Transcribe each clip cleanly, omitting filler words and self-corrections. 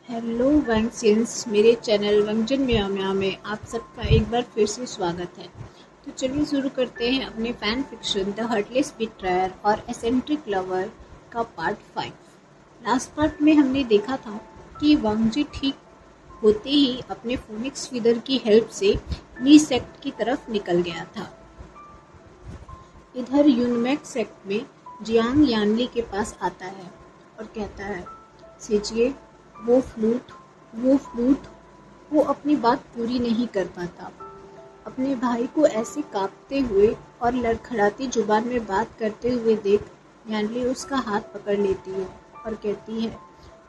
Hello वंशियंस, मेरे channel वंजन म्याओ म्याओ में आप सबका एक बार फिर से स्वागत है। तो चलिए शुरू करते हैं अपने फैन फिक्शन द हार्टलेस बिट्रायर और एसेंट्रिक लवर का पार्ट 5। लास्ट पार्ट में हमने देखा था कि वांगजी ठीक होते ही अपने फोनिक्स फीदर की हेल्प से नी सेक्ट की तरफ निकल गया था। इधर यूनमैक सेक्ट में जियांग यानली के पास आता है और कहता है, सीजिए वो फ्लूट वो अपनी बात पूरी नहीं कर पाता। अपने भाई को ऐसे कांपते हुए और लड़खड़ाती जुबान में बात करते हुए देख यानली उसका हाथ पकड़ लेती है और कहती है,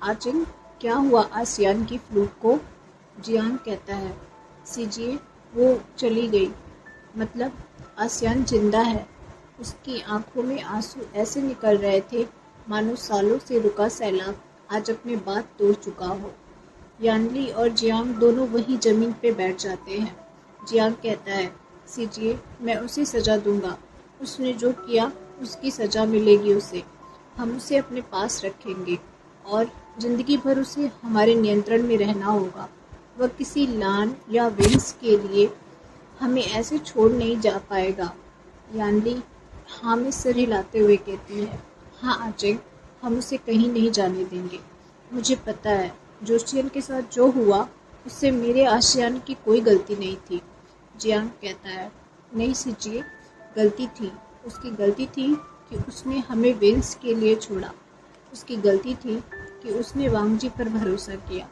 आचिंग क्या हुआ आसियान की फ्लूट को? जियांग कहता है, सीजिए वो चली गई, मतलब आसियान जिंदा है। उसकी आंखों में आंसू ऐसे निकल रहे थे मानो सालों से रुका सैलाब आज अपनी बात तोड़ चुका हो। यानली और जियांग दोनों वहीं जमीन पे बैठ जाते हैं। जियांग कहता है, सीजिए मैं उसे सजा दूंगा, उसने जो किया उसकी सजा मिलेगी उसे। हम उसे अपने पास रखेंगे और जिंदगी भर उसे हमारे नियंत्रण में रहना होगा। वह किसी लान या विंस के लिए हमें ऐसे छोड़ नहीं जा पाएगा। यानली हाँ में सिर हिलाते हुए कहती है, हाँ आचिंग, हम उसे कहीं नहीं जाने देंगे। मुझे पता है जोशियन के साथ जो हुआ उससे मेरे आशियान की कोई गलती नहीं थी। जियांग कहता है, नहीं सीजिए, गलती थी। उसकी गलती थी कि उसने हमें वेंस के लिए छोड़ा। उसकी गलती थी कि उसने वांगजी पर भरोसा किया।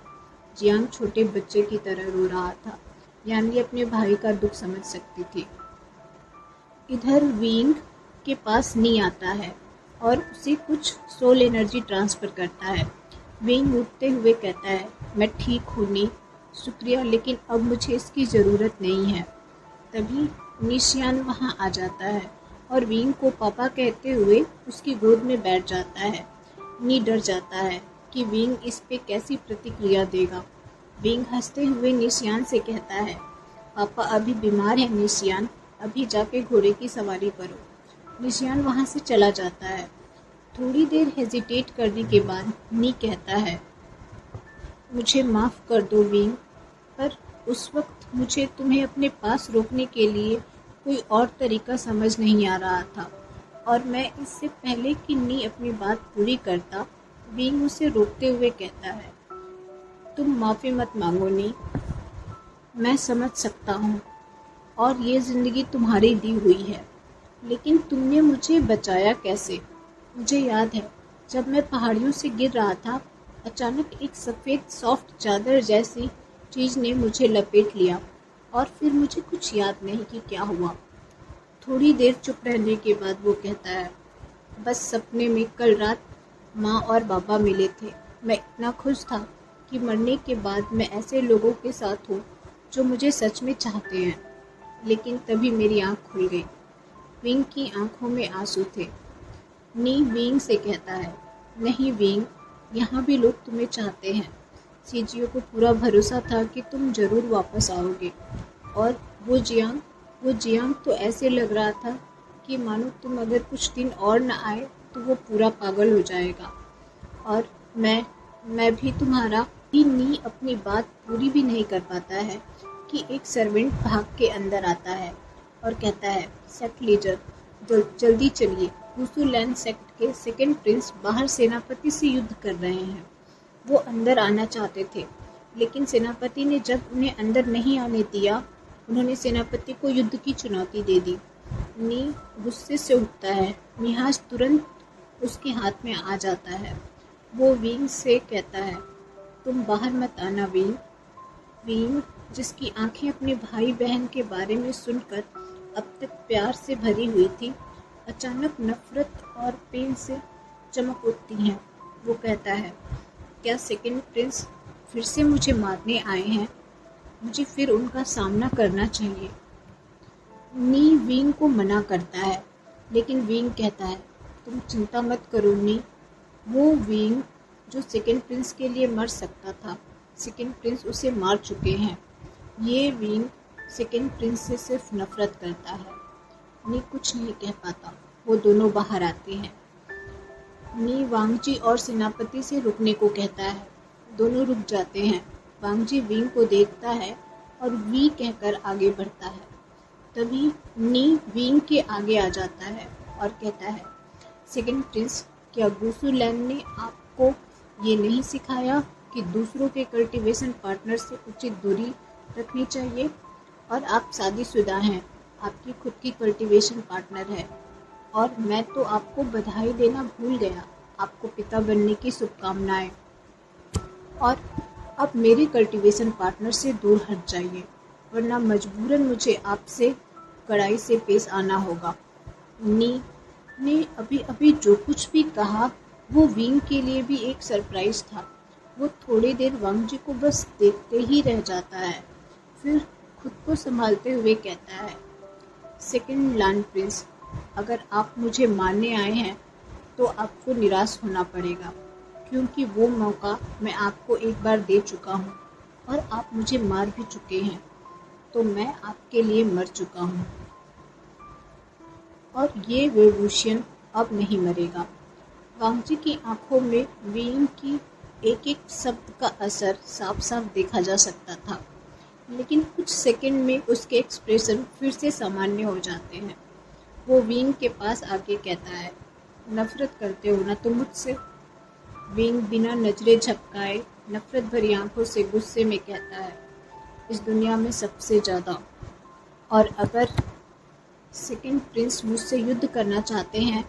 जियांग छोटे बच्चे की तरह रो रहा था। यानली अपने भाई का दुख समझ सकती थी। इधर विंग के पास नी आता है और उसे कुछ सोल एनर्जी ट्रांसफ़र करता है। विंग उठते हुए कहता है, मैं ठीक हूँ नी, शुक्रिया, लेकिन अब मुझे इसकी ज़रूरत नहीं है। तभी निशियान वहाँ आ जाता है और विंग को पापा कहते हुए उसकी गोद में बैठ जाता है। नी डर जाता है कि विंग इस पे कैसी प्रतिक्रिया देगा। विंग हंसते हुए निशियान से कहता है, पापा अभी बीमार है निशियान, अभी जाके घोड़े की सवारी करो। निशियान वहाँ से चला जाता है। थोड़ी देर हेजिटेट करने के बाद नी कहता है, मुझे माफ़ कर दो विंग, पर उस वक्त मुझे तुम्हें अपने पास रोकने के लिए कोई और तरीका समझ नहीं आ रहा था, और मैं इससे पहले कि नी अपनी बात पूरी करता, विंग उसे रोकते हुए कहता है, तुम माफ़ी मत मांगो नी, मैं समझ सकता हूँ और ये ज़िंदगी तुम्हारी दी हुई है, लेकिन तुमने मुझे बचाया कैसे? मुझे याद है जब मैं पहाड़ियों से गिर रहा था, अचानक एक सफ़ेद सॉफ्ट चादर जैसी चीज़ ने मुझे लपेट लिया और फिर मुझे कुछ याद नहीं कि क्या हुआ। थोड़ी देर चुप रहने के बाद वो कहता है, बस सपने में कल रात माँ और बाबा मिले थे। मैं इतना खुश था कि मरने के बाद मैं ऐसे लोगों के साथ हूँ जो मुझे सच में चाहते हैं। लेकिन तभी मेरी आँख खुल गई। विंग की आंखों में आंसू थे। नी विंग से कहता है, नहीं विंग, यहाँ भी लोग तुम्हें चाहते हैं। सीजियो को पूरा भरोसा था कि तुम जरूर वापस आओगे। और वो जियांग तो ऐसे लग रहा था कि मानो तुम अगर कुछ दिन और न आए तो वो पूरा पागल हो जाएगा। और मैं भी तुम्हारा ही। नी अपनी बात पूरी भी नहीं कर पाता है कि एक सर्वेंट भाग के अंदर आता है और कहता है, सेक्ट लीडर, जल्दी चलिए, वुसुलैंड सेक्ट के सेकंड प्रिंस बाहर सेनापति से युद्ध कर रहे हैं। वो अंदर आना चाहते थे, लेकिन सेनापति ने जब उन्हें अंदर नहीं आने दिया, उन्होंने सेनापति को युद्ध की चुनौती दे दी। नी गुस्से से उठता है। मिहाज तुरंत उसके हाथ में आ जाता है। वो विंग से कहता है, तुम बाहर मत आना विंग। विंग, जिसकी आंखें अपने भाई बहन के बारे में सुनकर अब तक प्यार से भरी हुई थी, अचानक नफरत और पेन से चमक उठती हैं। वो कहता है, क्या सेकंड प्रिंस फिर से मुझे मारने आए हैं? मुझे फिर उनका सामना करना चाहिए। नी विंग को मना करता है, लेकिन विंग कहता है, तुम चिंता मत करो नी। वो विंग जो सेकंड प्रिंस के लिए मर सकता था, सेकंड प्रिंस उसे मार चुके हैं। ये विंग सेकंड प्रिंस से सिर्फ नफरत करता है। नी कुछ नहीं कह पाता। वो दोनों बाहर आते हैं। नी वांगजी और सेनापति से रुकने को कहता है। दोनों रुक जाते हैं। वांग जी विंग को देखता है और वी कहकर आगे बढ़ता है। तभी नी विंग के आगे आ जाता है और कहता है, सेकंड प्रिंस, क्या गुसु लैंग ने आपको ये नहीं सिखाया कि दूसरों के कल्टीवेशन पार्टनर से उचित दूरी रखनी चाहिए? और आप शादीशुदा हैं, आपकी खुद की कल्टीवेशन पार्टनर है। और मैं तो आपको बधाई देना भूल गया, आपको पिता बनने की शुभकामनाएं। और अब मेरे कल्टीवेशन पार्टनर से दूर हट जाइए, वरना मजबूरन मुझे आपसे कड़ाई से पेश आना होगा। नी ने अभी अभी जो कुछ भी कहा वो विंग के लिए भी एक सरप्राइज था। वो थोड़ी देर वांग जी को बस देखते ही रह जाता है, फिर खुद को संभालते हुए कहता है, सेकंड लैंड प्रिंस, अगर आप मुझे मारने आए हैं तो आपको निराश होना पड़ेगा, क्योंकि वो मौका मैं आपको एक बार दे चुका हूँ और आप मुझे मार भी चुके हैं, तो मैं आपके लिए मर चुका हूँ और ये वेवूशियन अब नहीं मरेगा। वांग जी की आंखों में विंग की एक एक शब्द का असर साफ साफ देखा जा सकता था, लेकिन कुछ सेकंड में उसके एक्सप्रेशन फिर से सामान्य हो जाते हैं। वो विंग के पास आके कहता है, नफरत करते हो ना तुम मुझसे? विंग बिना नजरें झपकाए नफरत भरी आंखों से गुस्से में कहता है, इस दुनिया में सबसे ज़्यादा। और अगर सेकंड प्रिंस मुझसे युद्ध करना चाहते हैं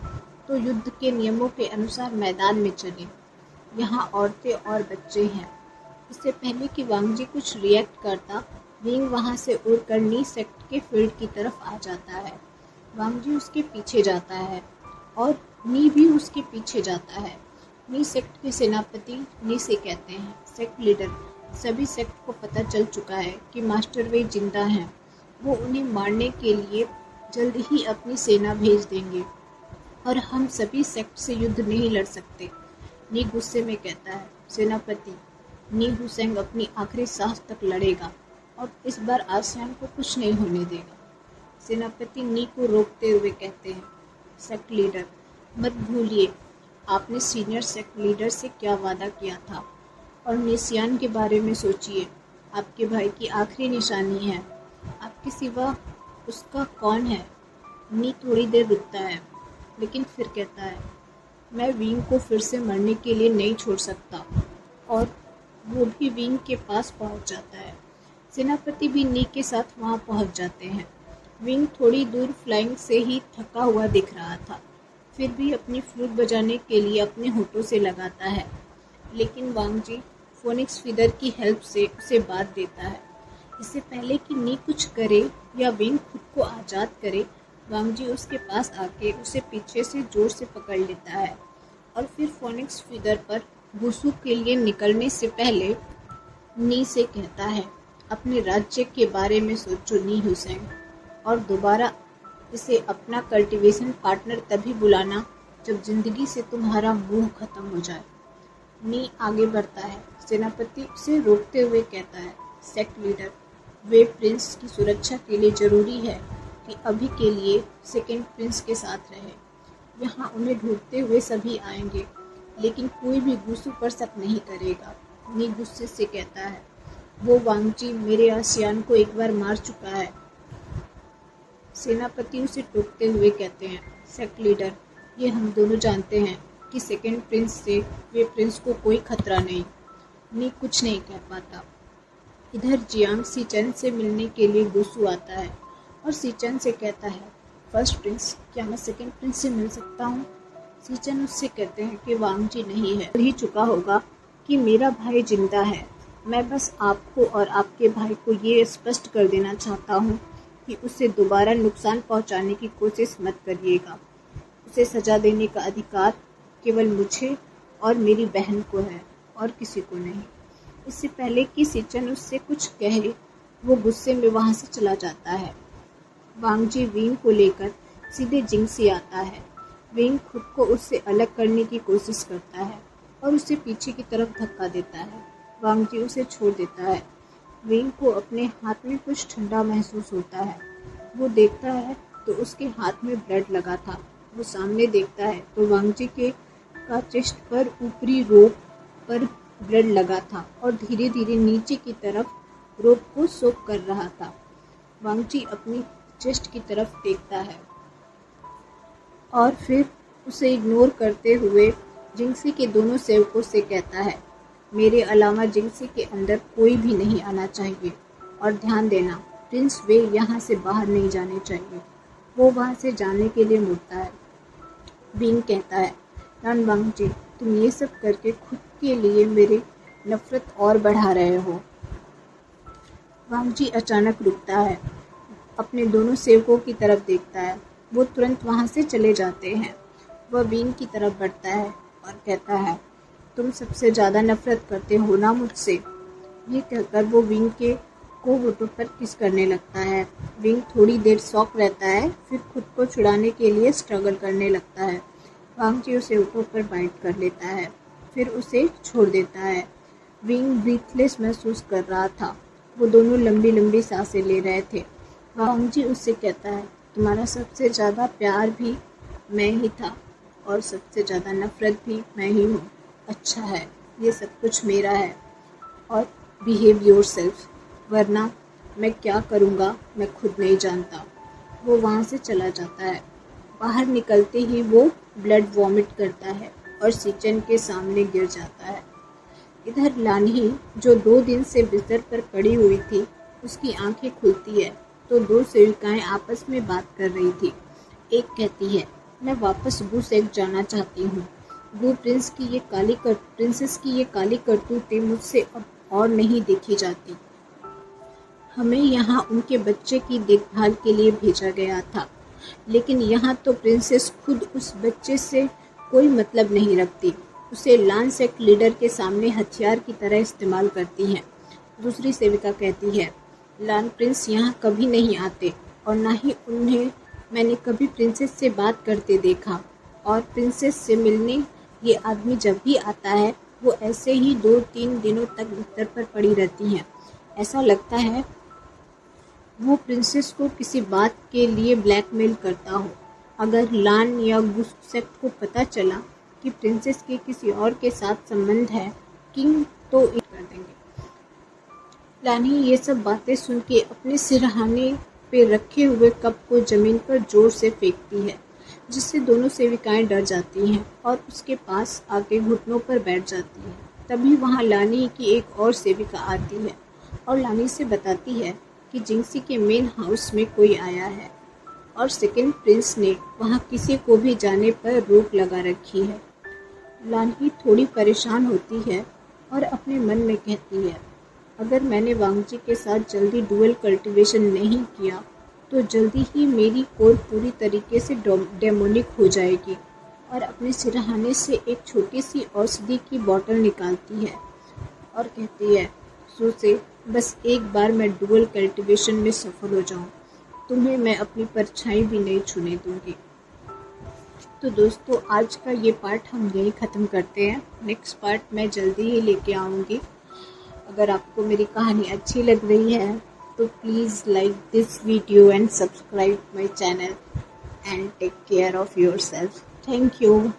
तो युद्ध के नियमों के अनुसार मैदान में चलें। यहाँ औरतें और बच्चे हैं। इससे पहले कि वांग जी कुछ रिएक्ट करता, विंग वहाँ से उड़कर नी सेक्ट के फील्ड की तरफ आ जाता है। वांग जी उसके पीछे जाता है और नी भी उसके पीछे जाता है। नी सेक्ट के सेनापति नी से कहते हैं, सेक्ट लीडर, सभी सेक्ट को पता चल चुका है कि मास्टर वे जिंदा हैं। वो उन्हें मारने के लिए जल्द ही अपनी सेना भेज देंगे और हम सभी सेक्ट से युद्ध नहीं लड़ सकते। नी गुस्से में कहता है, सेनापति, नी हुसैंग अपनी आखिरी सांस तक लड़ेगा और इस बार आसियान को कुछ नहीं होने देगा। सेनापति नी को रोकते हुए कहते हैं, सेक्ट लीडर, मत भूलिए आपने सीनियर सेक्ट लीडर से क्या वादा किया था, और नेसियान के बारे में सोचिए, आपके भाई की आखिरी निशानी है, आपके सिवा उसका कौन है? नी थोड़ी देर रुकता है, लेकिन फिर कहता है, मैं विंग को फिर से मरने के लिए नहीं छोड़ सकता। और वो भी विंग के पास पहुंच जाता है। सेनापति भी नी के साथ वहां पहुंच जाते हैं। विंग थोड़ी दूर फ्लाइंग से ही थका हुआ दिख रहा था, फिर भी अपनी फ्लूट बजाने के लिए अपने होठों से लगाता है, लेकिन वांग जी फोनिक्स फीदर की हेल्प से उसे बात देता है। इससे पहले कि नी कुछ करे या विंग खुद को आज़ाद करे, वांग जी उसके पास आके उसे पीछे से जोर से पकड़ लेता है और फिर फोनिक्स फीदर पर वुसू के लिए निकलने से पहले नी से कहता है, अपने राज्य के बारे में सोचो नी हुसैन, और दोबारा इसे अपना कल्टीवेशन पार्टनर तभी बुलाना जब जिंदगी से तुम्हारा मुंह खत्म हो जाए। नी आगे बढ़ता है। सेनापति उसे रोकते हुए कहता है, सेक्ट लीडर, वे प्रिंस की सुरक्षा के लिए जरूरी है कि अभी के लिए सेकंड प्रिंस के साथ रहे। यहाँ उन्हें ढूंढते हुए सभी आएंगे, लेकिन कोई भी गुस्सू पर शक नहीं करेगा। नी गुस्से से कहता है, वो वांग जी मेरे आसियान को एक बार मार चुका है। सेनापति उसे टोकते हुए कहते हैं, सेक्ट लीडर, ये हम दोनों जानते हैं कि सेकंड प्रिंस से वे प्रिंस को कोई खतरा नहीं। नी कुछ नहीं कह पाता। इधर जियांग सीचन से मिलने के लिए गुस्सू आता है और सीचन से कहता है, फर्स्ट प्रिंस, क्या मैं सेकंड प्रिंस से मिल सकता हूँ? सीचन उससे कहते हैं कि वांग जी नहीं है, ही चुका होगा कि मेरा भाई जिंदा है। मैं बस आपको और आपके भाई को ये स्पष्ट कर देना चाहता हूँ कि उसे दोबारा नुकसान पहुँचाने की कोशिश मत करिएगा। उसे सजा देने का अधिकार केवल मुझे और मेरी बहन को है और किसी को नहीं। इससे पहले कि सीचन उससे कुछ कहे, वो गुस्से में वहाँ से चला जाता है। वांग जी विंग को लेकर सीधे जिंगसी आता है। विंग खुद को उससे अलग करने की कोशिश करता है और उसे पीछे की तरफ धक्का देता है। वांग जी उसे छोड़ देता है। विंग को अपने हाथ में कुछ ठंडा महसूस होता है। वो देखता है तो उसके हाथ में ब्लड लगा था। वो सामने देखता है तो वांग जी के का चेस्ट पर ऊपरी रोप पर ब्लड लगा था और धीरे धीरे नीचे की तरफ रोप को सोक कर रहा था। वांगजी अपनी चेस्ट की तरफ देखता है और फिर उसे इग्नोर करते हुए जिंगसी के दोनों सेवकों से कहता है, मेरे अलावा जिंगसी के अंदर कोई भी नहीं आना चाहिए और ध्यान देना प्रिंस वे यहाँ से बाहर नहीं जाने चाहिए। वो वहाँ से जाने के लिए मुड़ता है। विंग कहता है, लान वांगजी, तुम ये सब करके खुद के लिए मेरी नफरत और बढ़ा रहे हो। वांगजी अचानक रुकता है, अपने दोनों सेवकों की तरफ देखता है। वो तुरंत वहाँ से चले जाते हैं। वह विंग की तरफ बढ़ता है और कहता है, तुम सबसे ज़्यादा नफरत करते हो ना मुझसे। ये कहकर वो विंग के कोहबूटों पर किस करने लगता है। विंग थोड़ी देर शॉक रहता है, फिर खुद को छुड़ाने के लिए स्ट्रगल करने लगता है। वांगजी उसे होठों पर बाइट कर लेता है, फिर उसे छोड़ देता है। विंग ब्रीथलेस महसूस कर रहा था। वो दोनों लंबी लंबी सांसें ले रहे थे। वांगजी उससे कहता है, तुम्हारा सबसे ज़्यादा प्यार भी मैं ही था और सबसे ज़्यादा नफरत भी मैं ही हूँ। अच्छा है, ये सब कुछ मेरा है और बिहेव योरसेल्फ, वरना मैं क्या करूँगा मैं खुद नहीं जानता। वो वहाँ से चला जाता है। बाहर निकलते ही वो ब्लड वॉमिट करता है और सिचन के सामने गिर जाता है। इधर लानही, जो 2 दिन से बिस्तर पर पड़ी हुई थी, उसकी आंखें खुलती है तो 2 सेविकाएं आपस में बात कर रही थी। एक कहती है, मैं वापस गू सेक जाना चाहती हूँ। गू प्रिंसेस की ये काली करतूतें मुझसे अब और नहीं देखी जाती। हमें यहाँ उनके बच्चे की देखभाल के लिए भेजा गया था, लेकिन यहाँ तो प्रिंसेस खुद उस बच्चे से कोई मतलब नहीं रखती। उसे लान सेक्ट लीडर के सामने हथियार की तरह इस्तेमाल करती हैं। दूसरी सेविका कहती है, लान प्रिंस यहाँ कभी नहीं आते और ना ही उन्हें मैंने कभी प्रिंसेस से बात करते देखा, और प्रिंसेस से मिलने ये आदमी जब भी आता है वो ऐसे ही 2-3 दिनों तक बिस्तर पर पड़ी रहती हैं। ऐसा लगता है वो प्रिंसेस को किसी बात के लिए ब्लैकमेल करता हो। अगर लान या गुसेक्ट को पता चला कि प्रिंसेस के किसी और के साथ संबंध है, किंग तो इन कर देंगे। लानी ये सब बातें सुन के अपने सिरहाने पे रखे हुए कप को जमीन पर जोर से फेंकती है, जिससे दोनों सेविकाएं डर जाती हैं और उसके पास आके घुटनों पर बैठ जाती हैं। तभी वहाँ लानी की एक और सेविका आती है और लानी से बताती है कि जिंगसी के मेन हाउस में कोई आया है और सेकंड प्रिंस ने वहाँ किसी को भी जाने पर रोक लगा रखी है। लानी थोड़ी परेशान होती है और अपने मन में कहती है, अगर मैंने वांगजी के साथ जल्दी डुअल कल्टीवेशन नहीं किया तो जल्दी ही मेरी कोर पूरी तरीके से डेमोनिक हो जाएगी। और अपने सिरहाने से एक छोटी सी औषधि की बोतल निकालती है और कहती है, सोचे बस एक बार मैं डुअल कल्टीवेशन में सफल हो जाऊं, तुम्हें मैं अपनी परछाई भी नहीं छूने दूंगी। तो दोस्तों, आज का ये पार्ट हम यहीं ख़त्म करते हैं। नेक्स्ट पार्ट मैं जल्दी ही लेके आऊँगी। अगर आपको मेरी कहानी अच्छी लग रही है तो please like this video and subscribe my channel and take care of yourself. Thank you.